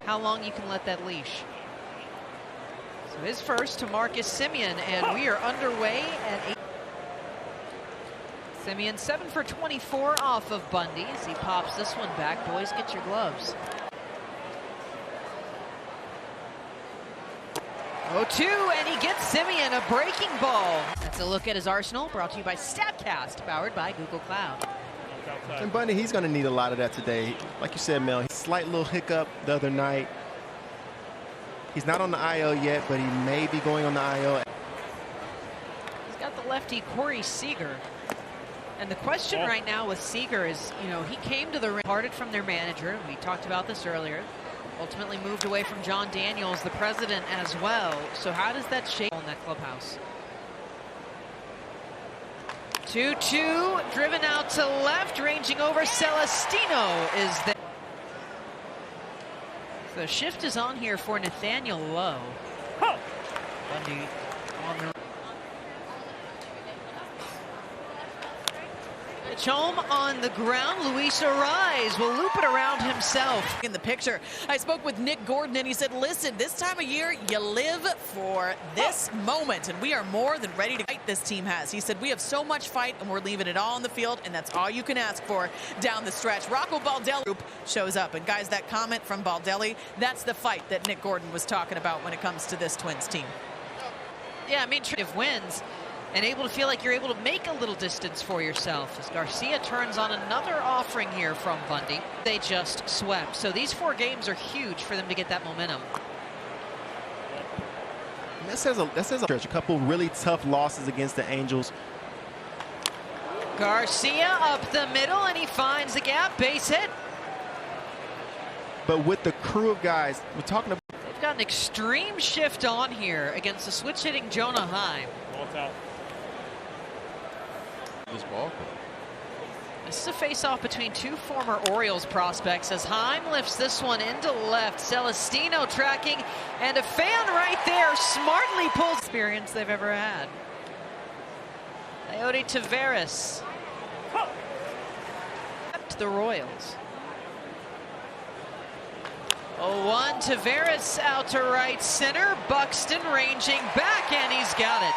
how long you can let that leash. So his first to Marcus Semien, and we are underway at 8. Semien 7 for 24 off of Bundy as he pops this one back. Boys, get your gloves. 0-2, and he gets Semien a breaking ball. That's a look at his arsenal, brought to you by StatCast, powered by Google Cloud. And Bundy, he's going to need a lot of that today. Like you said, Mel, slight little hiccup the other night. He's not on the IL yet, but he may be going on the IL. He's got the lefty Corey Seager. And the question right now with Seager is, you know, he came to the ring, parted from their manager. We talked about this earlier. Ultimately moved away from John Daniels, the president, as well. So how does that shape in that clubhouse? 2-2, driven out to left, ranging over. Celestino is there. So the shift is on here for Nathaniel Lowe. Bundy on the pitch home on the ground. Luis Ariz will loop it around himself. In the picture, I spoke with Nick Gordon, and he said, listen, this time of year, you live for this moment, and we are more than ready to fight this team has. He said, we have so much fight, and we're leaving it all on the field, and that's all you can ask for down the stretch. Rocco Baldelli group shows up, and guys, that comment from Baldelli, that's the fight that Nick Gordon was talking about when it comes to this Twins team. Yeah, I mean, if wins, and able to feel like you're able to make a little distance for yourself as Garcia turns on another offering here from Bundy. They just swept. So these 4 games are huge for them to get that momentum. That says a couple really tough losses against the Angels. Garcia up the middle, and he finds the gap. Base hit. But with the crew of guys, we're talking about. They've got an extreme shift on here against the switch-hitting Jonah Heim. Out. This ball. This is a face-off between 2 former Orioles prospects as Heim lifts this one into left. Celestino tracking, and a fan right there smartly pulls experience they've ever had. Leody Taveras to the Royals. 0-1, Taveras out to right center. Buxton ranging back, and he's got it.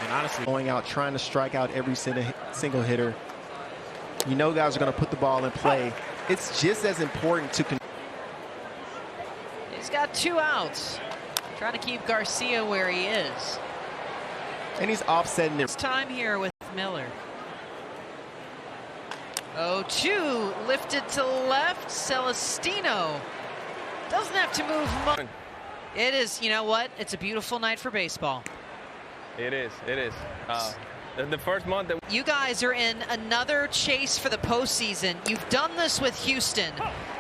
And honestly, going out trying to strike out every single hitter. You know guys are going to put the ball in play. It's just as important to. He's got 2 outs. Trying to keep Garcia where he is. And he's offsetting it. Time here with Miller. 0-2, lifted to left. Celestino doesn't have to move much. It is, you know what? It's a beautiful night for baseball. It is. The first month that you guys are in another chase for the postseason. You've done this with Houston,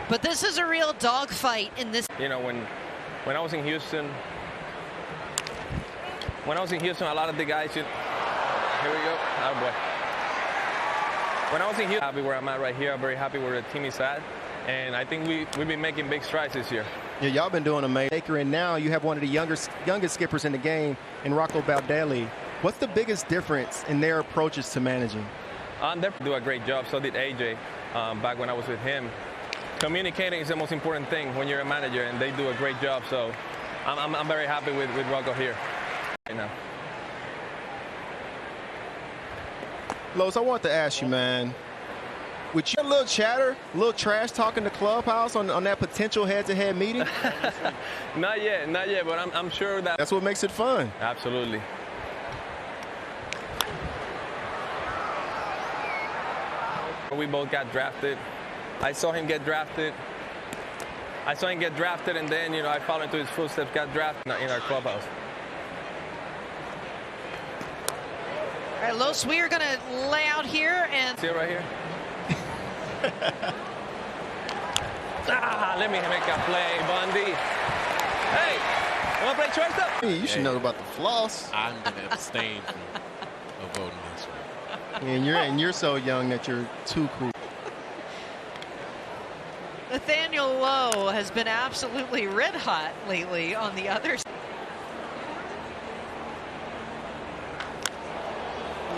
but this is a real dogfight in this. You know, when I was in Houston, a lot of the guys. Here we go. Oh boy. When I was in Houston, I'm happy where I'm at right here. I'm very happy where the team is at, and I think we've been making big strides this year. Yeah, y'all been doing amazing. And now you have one of the youngest skippers in the game, in Rocco Baldelli. What's the biggest difference in their approaches to managing? They do a great job. So did AJ back when I was with him. Communicating is the most important thing when you're a manager, and they do a great job. So I'm very happy with Rocco here right now. Los, I want to ask you, man. With you a little chatter, a little trash talking to clubhouse on that potential head-to-head meeting? Not yet, but I'm sure that. That's what makes it fun. Absolutely. We both got drafted. I saw him get drafted. And then, you know, I followed into his footsteps, got drafted in our clubhouse. All right, Los, we are going to lay out here and. See it right here? Let me make a play, Bundy. Hey, you want to play shortstop? Hey, you should know about the floss. I'm going to abstain from voting this one. And you're so young that you're too cool. Nathaniel Lowe has been absolutely red hot lately on the other side.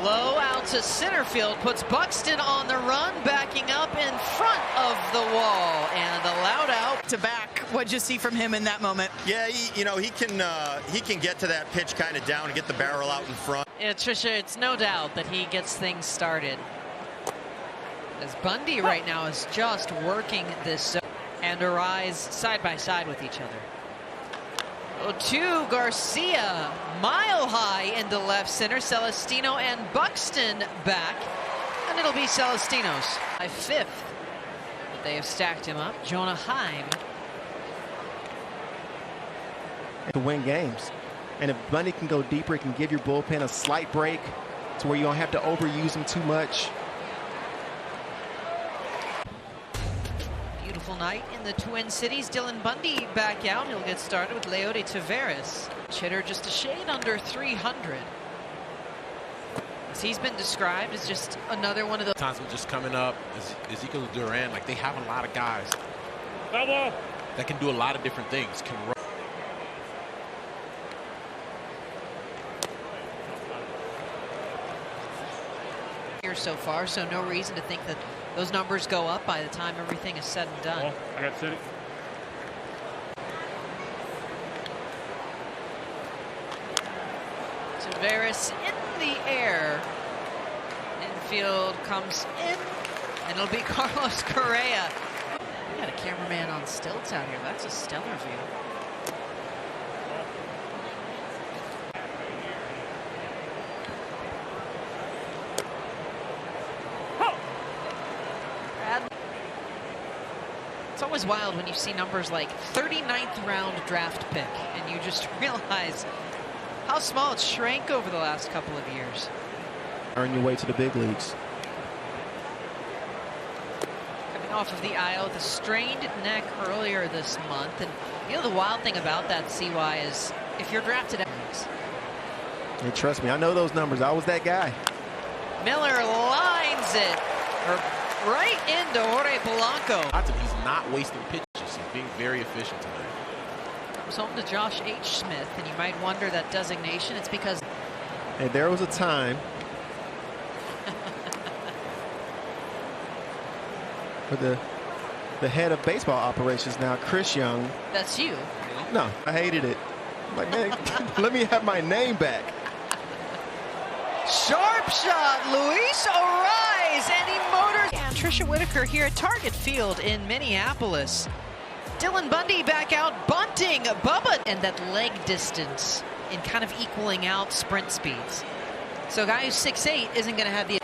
Lowe out out to center field, puts Buxton on the run, backing up in front of the wall, and the loud out to back. What'd you see from him in that moment? Yeah, he can get to that pitch kind of down and get the barrel out in front. Yeah, Trisha, it's no doubt that he gets things started. As Bundy right now is just working this zone and Arise side by side with each other. To Garcia, mile high into left center. Celestino and Buxton back, and it'll be Celestino's by fifth. They have stacked him up. Jonah Heim to win games, and if Bundy can go deeper, it can give your bullpen a slight break to where you don't have to overuse them too much. Beautiful night in the Twin Cities. Dylan Bundy back out. He'll get started with Leody Taveras. Hitter just a shade under 300. As he's been described as just another one of those Times just coming up, Ezekiel Duran, like they have a lot of guys that can do a lot of different things. Can run. here so far, so no reason to think that those numbers go up by the time everything is said and done. I got City. Taveras in the air. Infield comes in, and it'll be Carlos Correa. We got a cameraman on stilts out here. That's a stellar view. It's always wild when you see numbers like 39th round draft pick, and you just realize how small it shrank over the last couple of years. Earn your way to the big leagues. Coming off of the IL with a strained neck earlier this month, and you know the wild thing about that, CY, is if you're drafted at Hey, trust me, I know those numbers. I was that guy. Miller lines it right into Jorge Polanco. He's not wasting pitches. He's being very efficient tonight. Comes home to Josh H. Smith, and you might wonder that designation. It's because And there was a time for the head of baseball operations now, Chris Young. that's you. No, I hated it. I'm like, man, let me have my name back. Sharp shot, Luis Arise, and he motors. And Trisha Whitaker here at Target Field in Minneapolis. Dylan Bundy back out, bunting Bubba, and that leg distance in kind of equaling out sprint speeds. So a guy who's 6'8" isn't going to have the.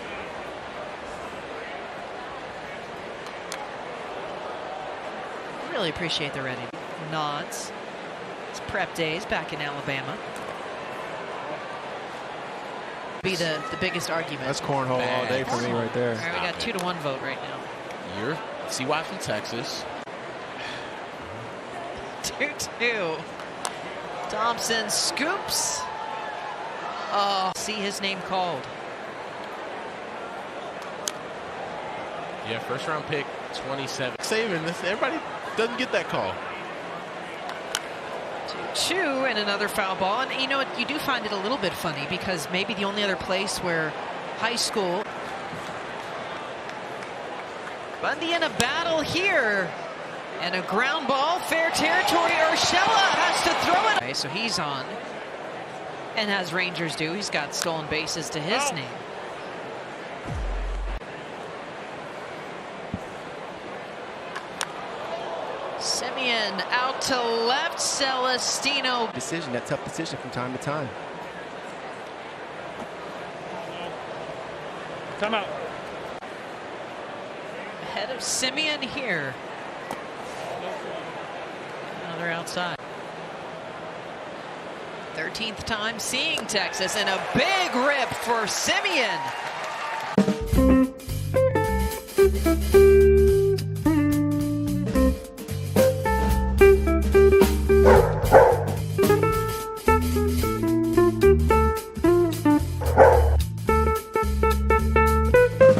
Really appreciate the ready nods. It's prep days back in Alabama. Be the biggest argument. That's cornhole all day for me right there. All right, we got 2-1 vote right now. You're CY from Texas. 2-2. Thompson scoops. Oh, see his name called. Yeah, first round pick, 27. Saving this, everybody doesn't get that call. 2-2 and another foul ball. And you know what? You do find it a little bit funny because maybe the only other place where high school. Bundy in a battle here. And a ground ball, fair territory. Urshela has to throw it. Okay, so he's on. And as Rangers do, he's got stolen bases to his name. Simeon out to left. Celestino. Decision, that tough decision from time to time. Time out. Ahead of Simeon here. Another outside. 13th time seeing Texas, and a big rip for Simeon.